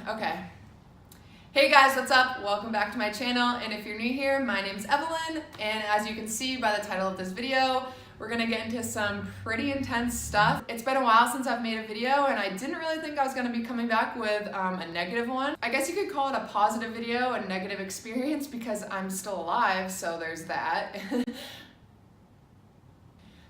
Okay. Hey guys, what's up? Welcome back to my channel, and if you're new here, my name's Evelyn, and as you can see by the title of this video, we're gonna get into some pretty intense stuff. It's been a while since I've made a video, and I didn't really think I was gonna be coming back with a negative one. I guess you could call it a positive video, a negative experience, because I'm still alive, so there's that.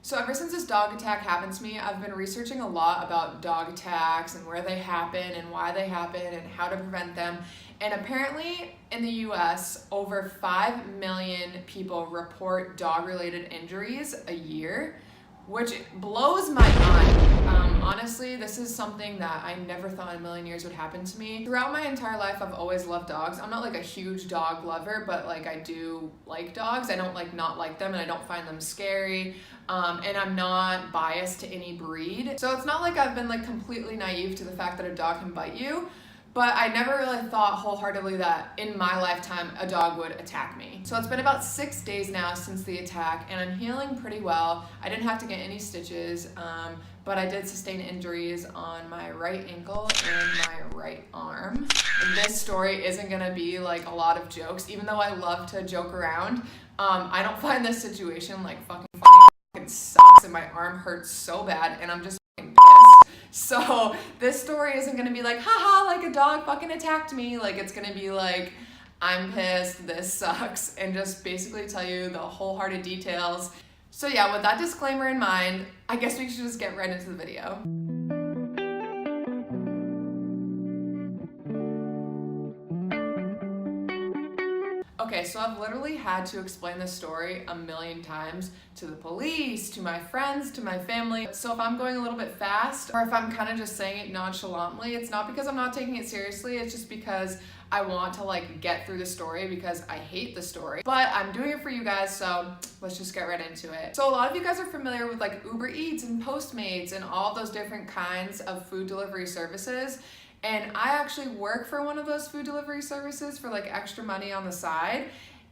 So ever since this dog attack happened to me, I've been researching a lot about dog attacks and where they happen and why they happen and how to prevent them. And apparently in the US, over 5 million people report dog-related injuries a year, which blows my mind. Honestly, this is something that I never thought in a million years would happen to me. Throughout my entire life, I've always loved dogs. I'm not like a huge dog lover, but like I do like dogs. I don't like not like them, and I don't find them scary. And I'm not biased to any breed. So it's not like I've been like completely naive to the fact that a dog can bite you. But I never really thought wholeheartedly that in my lifetime a dog would attack me. So it's been about 6 days now since the attack, and I'm healing pretty well. I didn't have to get any stitches, but I did sustain injuries on my right ankle and my right arm. And this story isn't gonna be like a lot of jokes, even though I love to joke around. I don't find this situation like fucking funny. It sucks, and my arm hurts so bad, and I'm just fucking pissed. So this story isn't gonna be like, haha, like a dog fucking attacked me. Like, it's gonna be like, I'm pissed, this sucks, and just basically tell you the wholehearted details. So yeah, with that disclaimer in mind, I guess we should just get right into the video. Okay, so I've literally had to explain this story a million times to the police, to my friends, to my family. So if I'm going a little bit fast, or if I'm kind of just saying it nonchalantly, it's not because I'm not taking it seriously, it's just because I want to like get through the story because I hate the story. But I'm doing it for you guys, so let's just get right into it. So a lot of you guys are familiar with like Uber Eats and Postmates and all those different kinds of food delivery services. And I actually work for one of those food delivery services for like extra money on the side.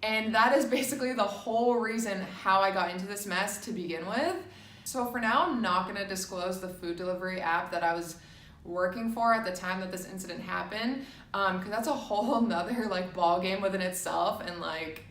And that is basically the whole reason how I got into this mess to begin with. So for now, I'm not gonna disclose the food delivery app that I was working for at the time that this incident happened, because that's a whole nother like ball game within itself. And like,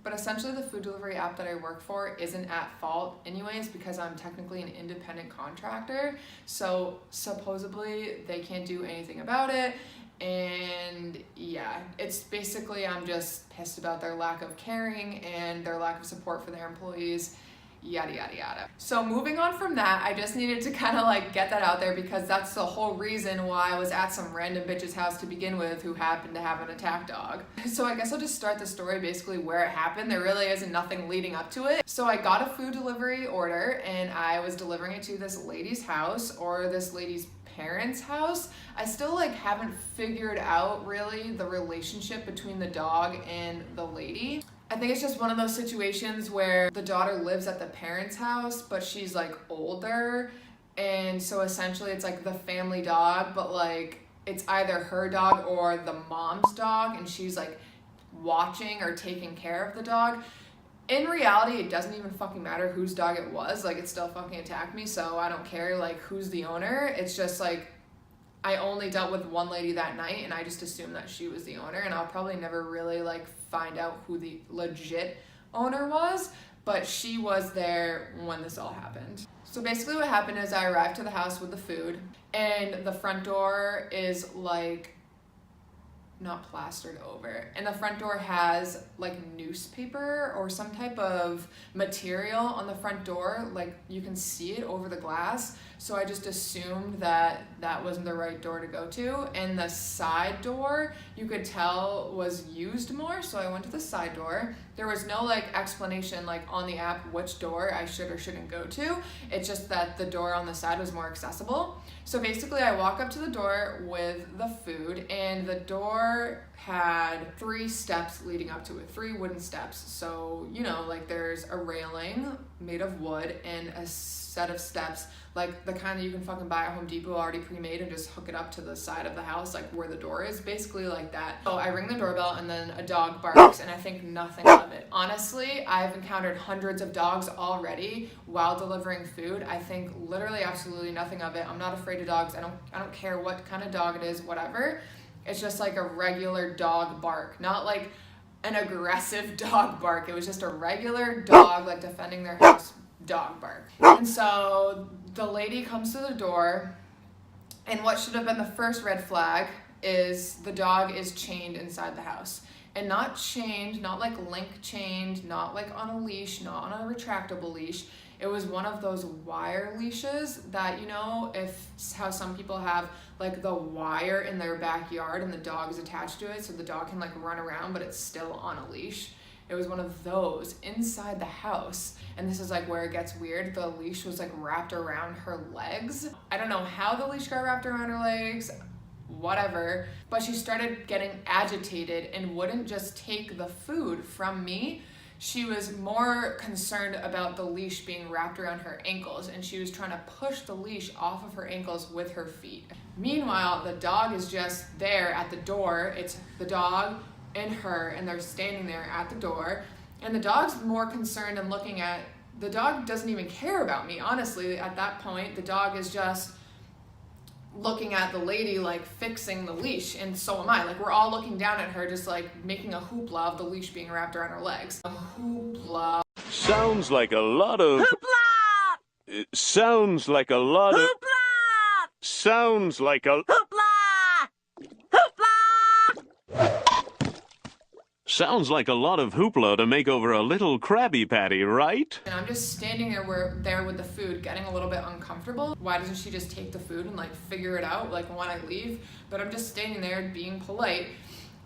but essentially the food delivery app that I work for isn't at fault anyways, because I'm technically an independent contractor. So supposedly they can't do anything about it. And yeah, it's basically, I'm just pissed about their lack of caring and their lack of support for their employees, yada, yada, yada. So moving on from that, I just needed to kind of like get that out there, because that's the whole reason why I was at some random bitch's house to begin with who happened to have an attack dog. So I guess I'll just start the story basically where it happened. There really isn't nothing leading up to it. So I got a food delivery order, and I was delivering it to this lady's house, or this lady's parents' house. I still like haven't figured out really the relationship between the dog and the lady. I think it's just one of those situations where the daughter lives at the parents' house, but she's like older, and so essentially it's like the family dog, but like it's either her dog or the mom's dog, and she's like watching or taking care of the dog. In reality, it doesn't even fucking matter whose dog it was. Like, it still fucking attacked me, so I don't care like who's the owner. It's just like I only dealt with one lady that night, and I just assumed that she was the owner, and I'll probably never really like find out who the legit owner was, but she was there when this all happened. So basically what happened is I arrived to the house with the food, and the front door is like not plastered over, and the front door has like newspaper or some type of material on the front door, like you can see it over the glass. So I just assumed that that wasn't the right door to go to, and the side door you could tell was used more, so I went to the side door. There was no like explanation like on the app which door I should or shouldn't go to. It's just that the door on the side was more accessible. So basically I walk up to the door with the food, and the door had 3 steps leading up to it, 3 wooden steps. So, you know, like there's a railing made of wood and a set of steps, like the kind that you can fucking buy at Home Depot already pre-made and just hook it up to the side of the house, like where the door is, basically like that. So I ring the doorbell and then a dog barks and I think nothing of it. Honestly, I've encountered hundreds of dogs already while delivering food. I think literally absolutely nothing of it. I'm not afraid of dogs. I don't care what kind of dog it is, whatever. It's just like a regular dog bark, not like an aggressive dog bark. It was just a regular dog, like defending their house dog bark. And so the lady comes to the door, and what should have been the first red flag is the dog is chained inside the house. And not chained, not like link chained, not like on a leash, not on a retractable leash. It was one of those wire leashes that, you know, if how some people have like the wire in their backyard and the dog is attached to it so the dog can like run around but it's still on a leash. It was one of those inside the house. And this is like where it gets weird. The leash was like wrapped around her legs. I don't know how the leash got wrapped around her legs, whatever, but she started getting agitated and wouldn't just take the food from me. She was more concerned about the leash being wrapped around her ankles, and she was trying to push the leash off of her ankles with her feet. Meanwhile, the dog is just there at the door. It's the dog and her, and they're standing there at the door, and the dog's more concerned and looking at, the dog doesn't even care about me, honestly. At that point, the dog is just looking at the lady like fixing the leash, and so am I. Like, we're all looking down at her just like making a hoopla of the leash being wrapped around her legs. A hoopla. Sounds like a lot of hoopla. It sounds like a lot of hoopla. Sounds like a hoopla. Hoopla. Sounds like a lot of hoopla to make over a little Krabby Patty, right? And I'm just standing there with the food, getting a little bit uncomfortable. Why doesn't she just take the food and like figure it out like when I leave? But I'm just standing there being polite,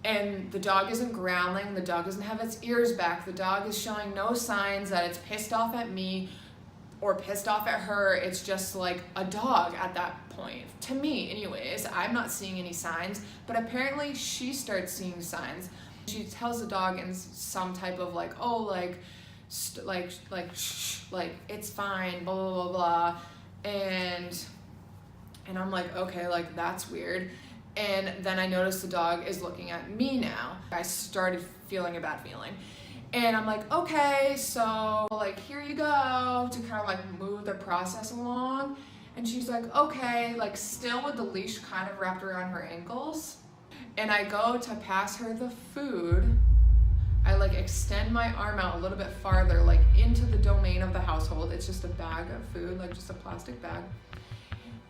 and the dog isn't growling, the dog doesn't have its ears back, the dog is showing no signs that it's pissed off at me or pissed off at her. It's just like a dog at that point. To me, anyways, I'm not seeing any signs, but apparently she starts seeing signs. She tells the dog in some type of like, oh, like shh, like it's fine, blah blah blah blah, and I'm like, okay, like that's weird. And then I noticed the dog is looking at me now. I started feeling a bad feeling, and I'm like, okay, so like here you go, to kind of like move the process along. And she's like, okay, like still with the leash kind of wrapped around her ankles. And I go to pass her the food. I like extend my arm out a little bit farther, like into the domain of the household. It's just a bag of food, like just a plastic bag.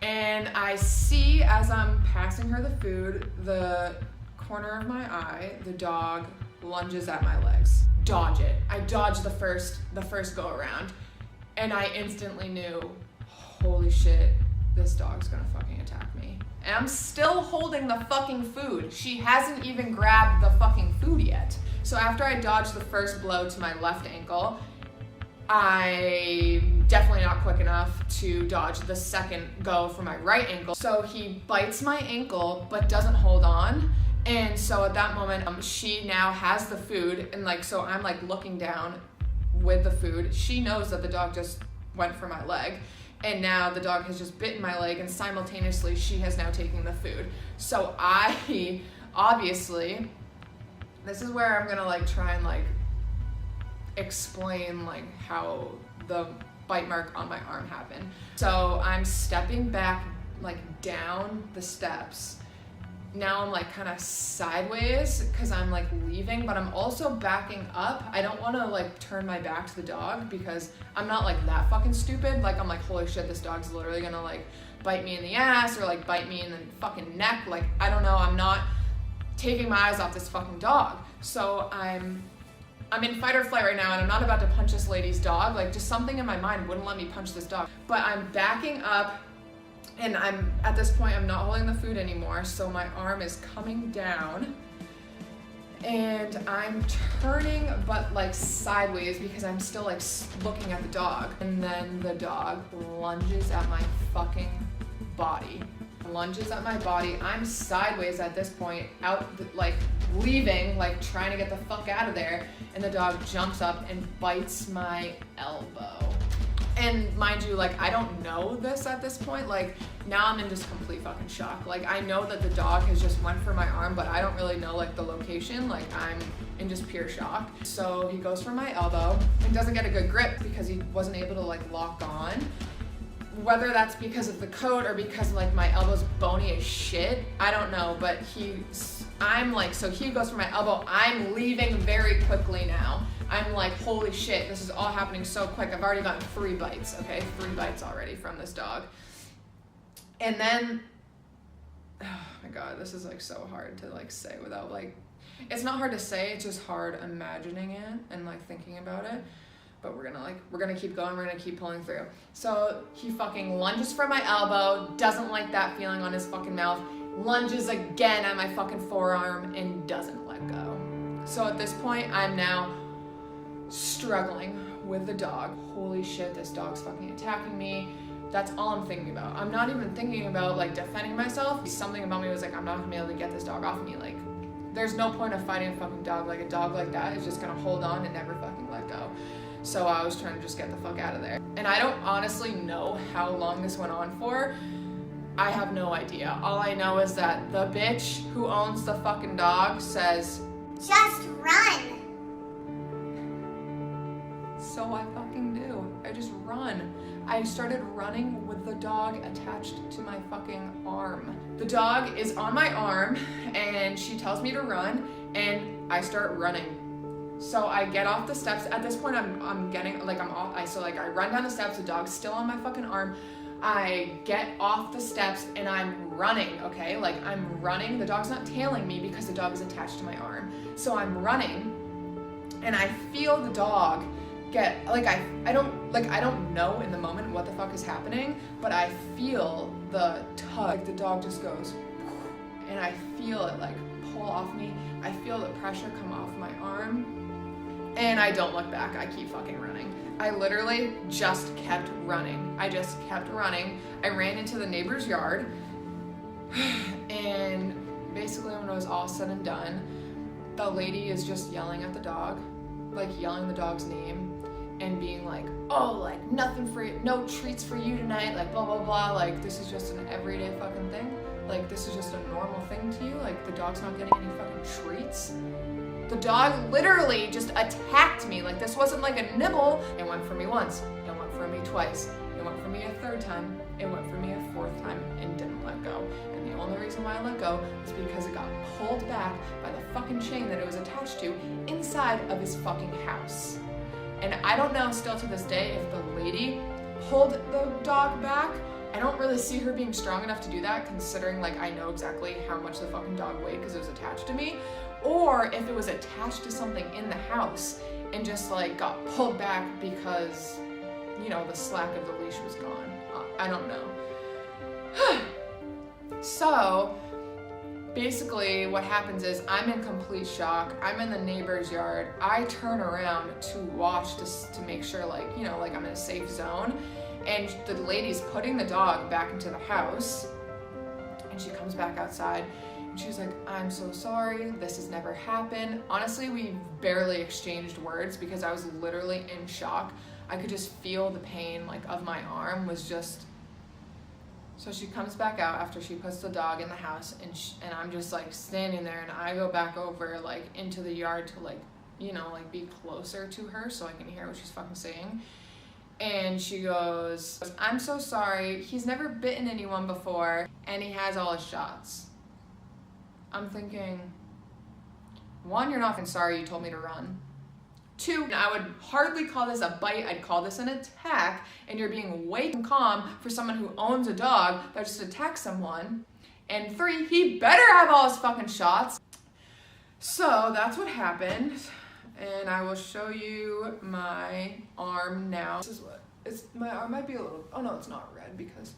And I see, as I'm passing her the food, the corner of my eye, the dog lunges at my legs. Dodge it. I dodge the first go around. And I instantly knew, holy shit, this dog's gonna fucking attack me. And I'm still holding the fucking food. She hasn't even grabbed the fucking food yet. So after I dodged the first blow to my left ankle, I'm definitely not quick enough to dodge the second go for my right ankle. So he bites my ankle, but doesn't hold on. And so at that moment, she now has the food, and like, so I'm like looking down with the food. She knows that the dog just went for my leg. And now the dog has just bitten my leg, and simultaneously she has now taken the food. So I, obviously, this is where I'm gonna like try and like explain like how the bite mark on my arm happened. So I'm stepping back like down the steps. Now I'm like kind of sideways because I'm like leaving, but I'm also backing up. I don't want to like turn my back to the dog because I'm not like that fucking stupid. Like I'm like, holy shit, this dog's literally gonna like bite me in the ass or like bite me in the fucking neck. Like, I don't know, I'm not taking my eyes off this fucking dog. So I'm in fight or flight right now, and I'm not about to punch this lady's dog. Like, just something in my mind wouldn't let me punch this dog. But I'm backing up, and I'm at this point, I'm not holding the food anymore, so my arm is coming down, and I'm turning, but like sideways because I'm still like looking at the dog. And then the dog lunges at my fucking body. Lunges at my body. I'm sideways at this point, like leaving, like trying to get the fuck out of there, and the dog jumps up and bites my elbow. And mind you, like, I don't know this at this point. Like, now I'm in just complete fucking shock. Like, I know that the dog has just went for my arm, but I don't really know, like, the location. Like, I'm in just pure shock. So he goes for my elbow and doesn't get a good grip because he wasn't able to, like, lock on. Whether that's because of the coat or because, like, my elbow's bony as shit, I don't know. But I'm like, so he goes for my elbow. I'm leaving very quickly now. I'm like, holy shit, this is all happening so quick. I've already gotten 3 bites, okay? 3 bites already from this dog. And then, oh my God, this is like so hard to like say without like, it's not hard to say, it's just hard imagining it and like thinking about it. But we're gonna keep going, we're gonna keep pulling through. So he fucking lunges for my elbow, doesn't like that feeling on his fucking mouth, lunges again at my fucking forearm and doesn't let go. So at this point, I'm now struggling with the dog. Holy shit, this dog's fucking attacking me. That's all I'm thinking about. I'm not even thinking about like defending myself. Something about me was like, I'm not gonna be able to get this dog off of me. Like, there's no point of fighting a fucking dog. Like, a dog like that is just gonna hold on and never fucking let go. So I was trying to just get the fuck out of there. And I don't honestly know how long this went on for. I have no idea. All I know is that the bitch who owns the fucking dog says, "Just run." So I fucking do. I just run. I started running with the dog attached to my fucking arm. The dog is on my arm and she tells me to run and I start running. So I get off the steps. At this point I'm getting like I'm off. I run down the steps, the dog's still on my fucking arm. I get off the steps and I'm running, okay? Like, I'm running. The dog's not tailing me because the dog is attached to my arm. So I'm running and I feel the dog get, like, I don't know in the moment what the fuck is happening, but I feel the tug. Like, the dog just goes, and I feel it like pull off me. I feel the pressure come off my arm, and I don't look back. I keep fucking running. I literally just kept running. I just kept running. I ran into the neighbor's yard, and basically when it was all said and done, the lady is just yelling at the dog, like yelling the dog's name, and being like, oh, like, nothing for you, no treats for you tonight, like, blah, blah, blah, like, this is just an everyday fucking thing, like, this is just a normal thing to you, like, the dog's not getting any fucking treats. The dog literally just attacked me, like, this wasn't like a nibble. It went for me once, it went for me twice, it went for me a third time, it went for me a fourth time, and didn't let go. And the only reason why I let go is because it got pulled back by the fucking chain that it was attached to inside of his fucking house. And I don't know still to this day if the lady pulled the dog back. I don't really see her being strong enough to do that, considering like I know exactly how much the fucking dog weighed because it was attached to me, or if it was attached to something in the house and just like got pulled back because, you know, the slack of the leash was gone. I don't know. So basically what happens is I'm in complete shock. I'm in the neighbor's yard. I turn around to watch to make sure, like, you know, like I'm in a safe zone. And the lady's putting the dog back into the house. And she comes back outside and she's like, I'm so sorry. This has never happened. Honestly, we barely exchanged words because I was literally in shock. I could just feel the pain, like, of my arm was just... So she comes back out after she puts the dog in the house, and I'm just like standing there, and I go back over like into the yard to, like, you know, like be closer to her so I can hear what she's fucking saying. And she goes, I'm so sorry, he's never bitten anyone before and he has all his shots. I'm thinking, one, you're not fucking sorry you told me to run. Two, I would hardly call this a bite, I'd call this an attack, and you're being way too calm for someone who owns a dog that just attacked someone. And three, he better have all his fucking shots. So that's what happened, and I will show you my arm now. This is what, my arm might be a little, oh no, it's not red because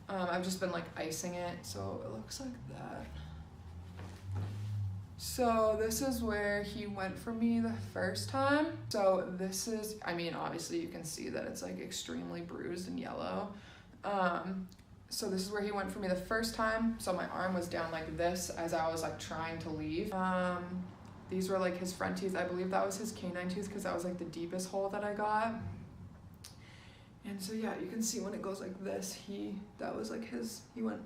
I've just been like icing it, so it looks like that. So this is where he went for me the first time. So this is, I mean, obviously you can see that it's like extremely bruised and yellow. So this is where he went for me the first time. So my arm was down like this as I was like trying to leave. These were like his front teeth. I believe that was his canine tooth because that was like the deepest hole that I got. And so yeah, you can see when it goes like this, that was like he went.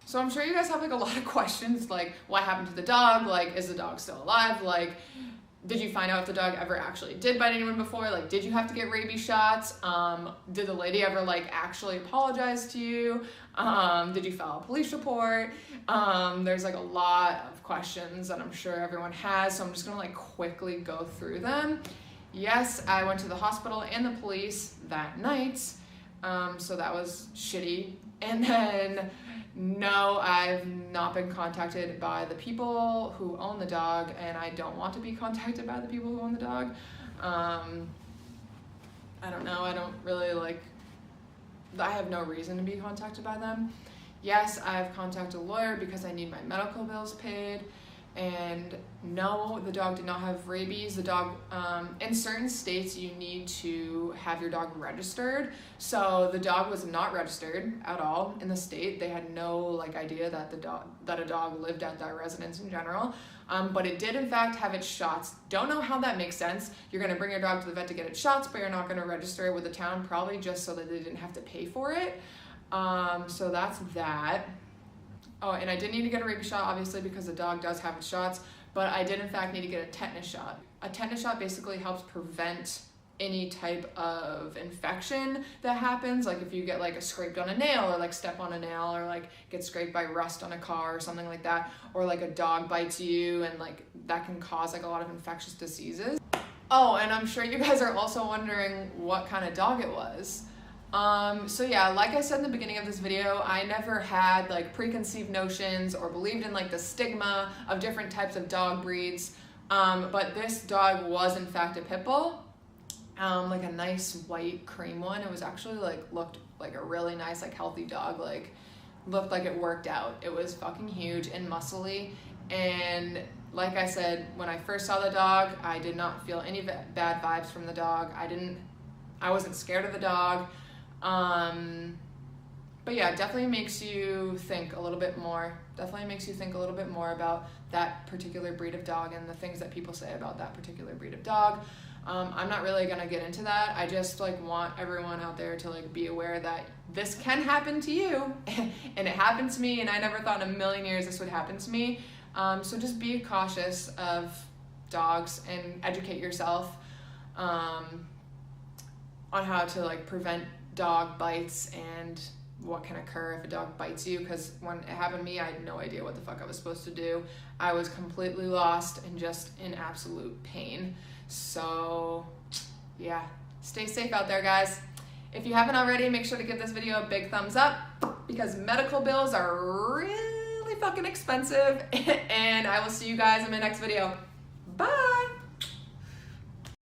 So I'm sure you guys have like a lot of questions, like what happened to the dog? Like, is the dog still alive? Like, did you find out if the dog ever actually did bite anyone before? Like, did you have to get rabies shots? Did the lady ever like actually apologize to you? Did you file a police report? There's like a lot of questions that I'm sure everyone has, so I'm just gonna like quickly go through them. Yes, I went to the hospital and the police that night, so that was shitty. And then no, I've not been contacted by the people who own the dog, and I don't want to be contacted by the people who own the dog. I don't know, I don't really like, I have no reason to be contacted by them. Yes, I've contacted a lawyer because I need my medical bills paid. And no, the dog did not have rabies. The dog, in certain states, you need to have your dog registered. So the dog was not registered at all in the state. They had no like idea that a dog lived at that residence in general. But it did in fact have its shots. Don't know how that makes sense. You're gonna bring your dog to the vet to get its shots, but you're not gonna register it with the town, probably just so that they didn't have to pay for it. So that's that. Oh, and I did need to get a rabies shot, obviously, because the dog does have its shots, but I did in fact need to get a tetanus shot. A tetanus shot basically helps prevent any type of infection that happens, like if you get like scraped on a nail, or like step on a nail, or like get scraped by rust on a car or something like that, or like a dog bites you, and like that can cause like a lot of infectious diseases. Oh, and I'm sure you guys are also wondering what kind of dog it was. So yeah, like I said in the beginning of this video, I never had like preconceived notions or believed in like the stigma of different types of dog breeds. But this dog was in fact a pit bull, like a nice white cream one. It was actually like, looked like a really nice, like healthy dog, like looked like it worked out. It was fucking huge and muscly. And like I said, when I first saw the dog, I did not feel any bad vibes from the dog. I wasn't scared of the dog. But yeah, it definitely makes you think a little bit more. Definitely makes you think a little bit more about that particular breed of dog and the things that people say about that particular breed of dog. I'm not really gonna get into that. I just like want everyone out there to like be aware that this can happen to you, and it happened to me, and I never thought in a million years this would happen to me. So just be cautious of dogs and educate yourself on how to like prevent dog bites and what can occur if a dog bites you, because when it happened to me, I had no idea what the fuck I was supposed to do. I was completely lost and just in absolute pain. So yeah, stay safe out there, guys. If you haven't already, make sure to give this video a big thumbs up, because medical bills are really fucking expensive. And I will see you guys in my next video. Bye.